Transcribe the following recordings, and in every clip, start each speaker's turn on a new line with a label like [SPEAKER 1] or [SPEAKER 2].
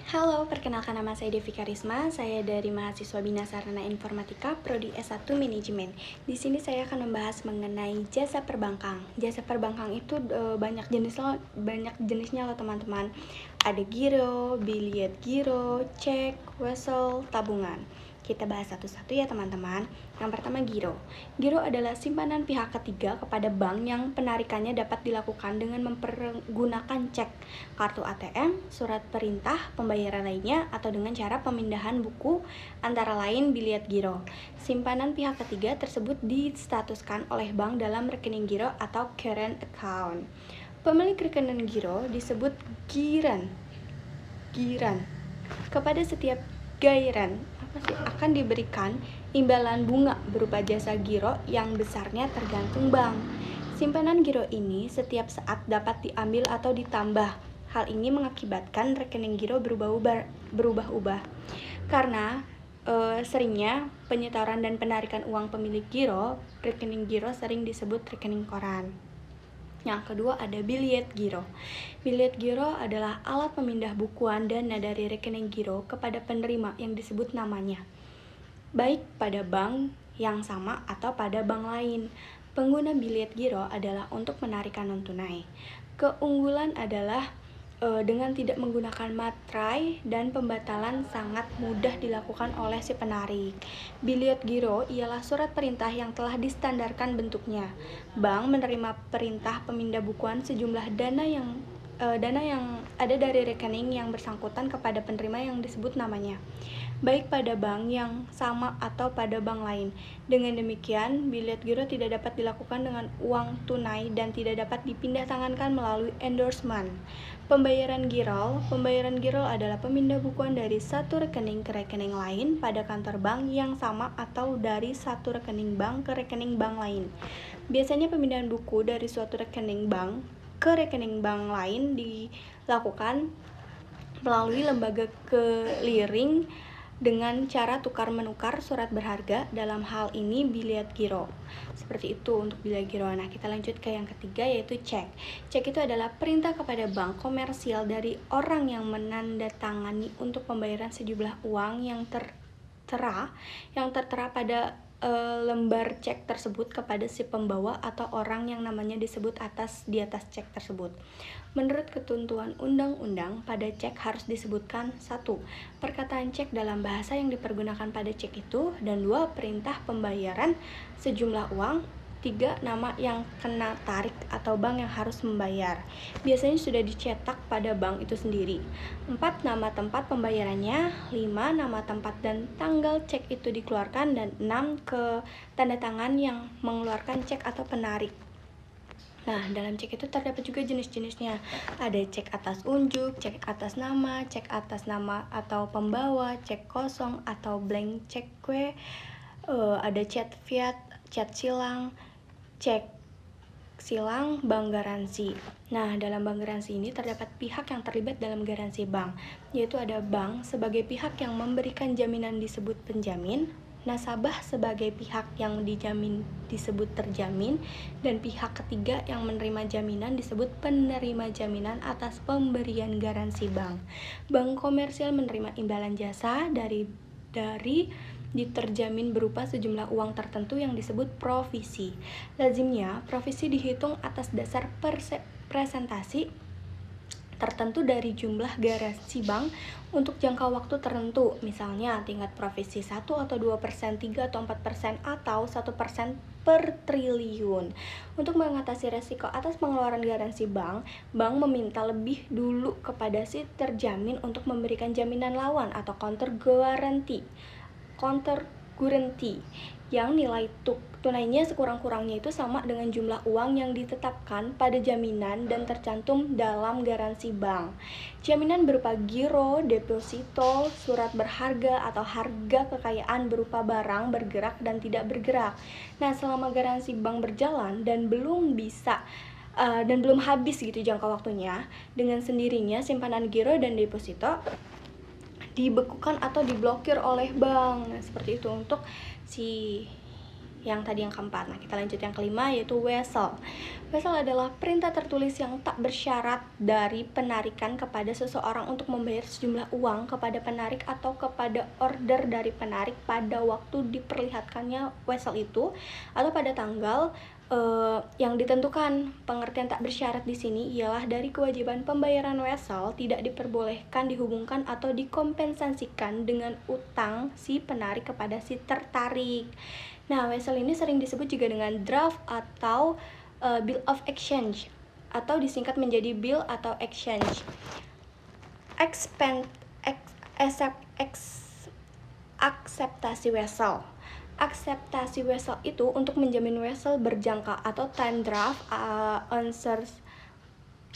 [SPEAKER 1] Halo, perkenalkan nama saya Devi Karisma. Saya dari mahasiswa Bina Sarana Informatika Prodi S1 Manajemen. Di sini saya akan membahas mengenai jasa perbankan. Jasa perbankan itu banyak jenisnya loh teman-teman. Ada giro, biliet giro, cek, wesel, tabungan. Kita bahas satu-satu ya teman-teman. Yang pertama giro. Giro adalah simpanan pihak ketiga kepada bank yang penarikannya dapat dilakukan dengan mempergunakan cek, kartu ATM, surat perintah, pembayaran lainnya, atau dengan cara pemindahan buku antara lain biliet giro. Simpanan pihak ketiga tersebut distatuskan oleh bank dalam rekening giro atau current account. Pemilik rekening giro disebut giran. Kepada setiap gairan akan diberikan imbalan bunga berupa jasa giro yang besarnya tergantung bank. Simpanan giro ini setiap saat dapat diambil atau ditambah. Hal ini mengakibatkan rekening giro berubah-ubah. Karena seringnya penyetoran dan penarikan uang pemilik giro, rekening giro sering disebut rekening koran. Yang kedua ada biliet giro. Biliet giro adalah alat pemindah bukuan dana dari rekening giro kepada penerima yang disebut namanya, baik pada bank yang sama atau pada bank lain. Pengguna biliet giro adalah untuk menarikan non-tunai. Keunggulan adalah dengan tidak menggunakan materai dan pembatalan sangat mudah dilakukan oleh si penarik. Biliet giro ialah surat perintah yang telah distandarkan bentuknya. Bank menerima perintah pemindah bukuan sejumlah dana yang ada dari rekening yang bersangkutan kepada penerima yang disebut namanya, baik pada bank yang sama atau pada bank lain. Dengan demikian, biliet giro tidak dapat dilakukan dengan uang tunai dan tidak dapat dipindah tangankan melalui endorsement. Pembayaran giro adalah pemindah bukuan dari satu rekening ke rekening lain pada kantor bank yang sama atau dari satu rekening bank ke rekening bank lain. Biasanya pemindahan buku dari suatu rekening bank ke rekening bank lain dilakukan melalui lembaga clearing dengan cara tukar-menukar surat berharga, dalam hal ini biliet giro. Seperti itu untuk biliet giro. Nah, kita lanjut ke yang ketiga, yaitu cek. Cek itu adalah perintah kepada bank komersial dari orang yang menandatangani untuk pembayaran sejumlah uang yang tertera pada lembar cek tersebut kepada si pembawa atau orang yang namanya disebut di atas cek tersebut. Menurut ketentuan undang-undang, pada cek harus disebutkan 1. Perkataan cek dalam bahasa yang dipergunakan pada cek itu, dan 2. Perintah pembayaran sejumlah uang, 3. Nama yang kena tarik atau bank yang harus membayar. Biasanya sudah dicetak pada bank itu sendiri. 4. Nama tempat pembayarannya. 5. Nama tempat dan tanggal cek itu dikeluarkan. Dan 6. Ke tanda tangan yang mengeluarkan cek atau penarik. Nah, dalam cek itu terdapat juga jenis-jenisnya. Ada cek atas unjuk, cek atas nama atau pembawa, cek kosong atau blank cek kue, ada cek fiat, cek silang, cek silang, bank garansi. Nah, dalam bank garansi ini terdapat pihak yang terlibat dalam garansi bank, yaitu ada bank sebagai pihak yang memberikan jaminan disebut penjamin, nasabah sebagai pihak yang dijamin disebut terjamin, dan pihak ketiga yang menerima jaminan disebut penerima jaminan atas pemberian garansi bank. Bank komersial menerima imbalan jasa dari diterjamin berupa sejumlah uang tertentu yang disebut provisi. Lazimnya, provisi dihitung atas dasar presentasi tertentu dari jumlah garansi bank untuk jangka waktu tertentu. Misalnya, tingkat provisi 1 atau 2%, 3 atau 4%, atau 1% per triliun. Untuk mengatasi resiko atas pengeluaran garansi bank meminta lebih dulu kepada si terjamin untuk memberikan jaminan lawan atau counter guarantee yang nilai tunainya sekurang-kurangnya itu sama dengan jumlah uang yang ditetapkan pada jaminan dan tercantum dalam garansi bank. Jaminan berupa giro, deposito, surat berharga atau harga kekayaan berupa barang bergerak dan tidak bergerak. Nah, selama garansi bank berjalan dan belum habis gitu jangka waktunya, dengan sendirinya simpanan giro dan deposito dibekukan atau diblokir oleh bank. Nah, seperti itu untuk si yang tadi yang keempat. Nah, kita lanjut yang kelima, yaitu wesel. Wesel adalah perintah tertulis yang tak bersyarat dari penarikan kepada seseorang untuk membayar sejumlah uang kepada penarik atau kepada order dari penarik pada waktu diperlihatkannya wesel itu atau pada tanggal yang ditentukan. Pengertian tak bersyarat di sini ialah dari kewajiban pembayaran wesel tidak diperbolehkan dihubungkan atau dikompensasikan dengan utang si penarik kepada si tertarik. Nah, wesel ini sering disebut juga dengan draft atau bill of exchange atau disingkat menjadi bill atau exchange. Akseptasi wesel. Akseptasi wesel itu untuk menjamin wesel berjangka atau time draft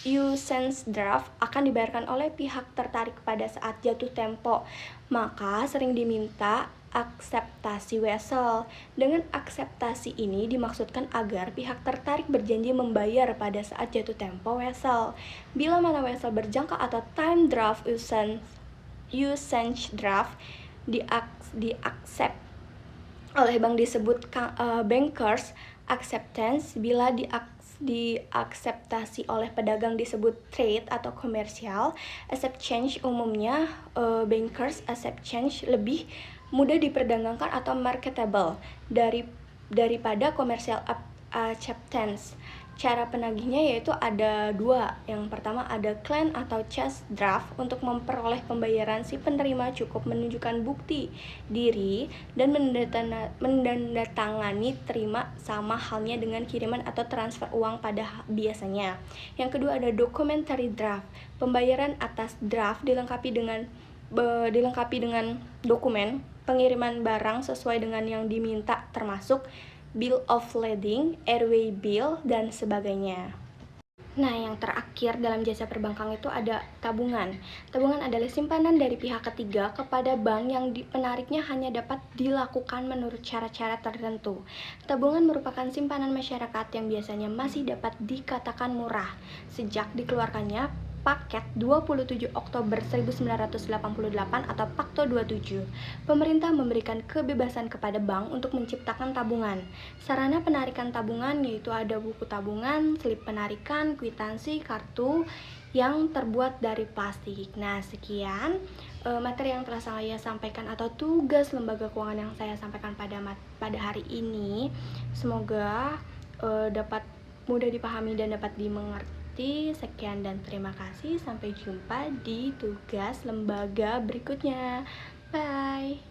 [SPEAKER 1] usance draft akan dibayarkan oleh pihak tertarik pada saat jatuh tempo. Maka sering diminta akseptasi wesel. Dengan akseptasi ini dimaksudkan agar pihak tertarik berjanji membayar pada saat jatuh tempo wesel. Bila mana wesel berjangka atau time draft usance draft diaccept oleh bank disebut bankers acceptance. Bila diakseptasi oleh pedagang disebut trade atau komersial. Accept change umumnya bankers accept change lebih mudah diperdagangkan atau marketable daripada komersial acceptance. Cara penagihnya yaitu ada dua. Yang pertama ada claim atau cash draft. Untuk memperoleh pembayaran, si penerima cukup menunjukkan bukti diri dan menandatangani terima, sama halnya dengan kiriman atau transfer uang pada biasanya. Yang kedua ada documentary draft. Pembayaran atas draft dilengkapi dengan dokumen pengiriman barang sesuai dengan yang diminta, termasuk bill of lading, airway bill, dan sebagainya. Nah, yang terakhir dalam jasa perbankan itu ada tabungan. Tabungan adalah simpanan dari pihak ketiga kepada bank yang penariknya hanya dapat dilakukan menurut cara-cara tertentu. Tabungan merupakan simpanan masyarakat yang biasanya masih dapat dikatakan murah sejak dikeluarkannya Paket 27 Oktober 1988 atau Pakto 27. Pemerintah memberikan kebebasan kepada bank untuk menciptakan tabungan. Sarana penarikan tabungan yaitu ada buku tabungan, slip penarikan, kwitansi, kartu yang terbuat dari plastik. Nah, sekian materi yang telah saya sampaikan atau tugas lembaga keuangan yang saya sampaikan pada hari ini. Semoga dapat mudah dipahami dan dapat dimengerti. Sekian dan terima kasih. Sampai jumpa di tugas lembaga berikutnya. Bye.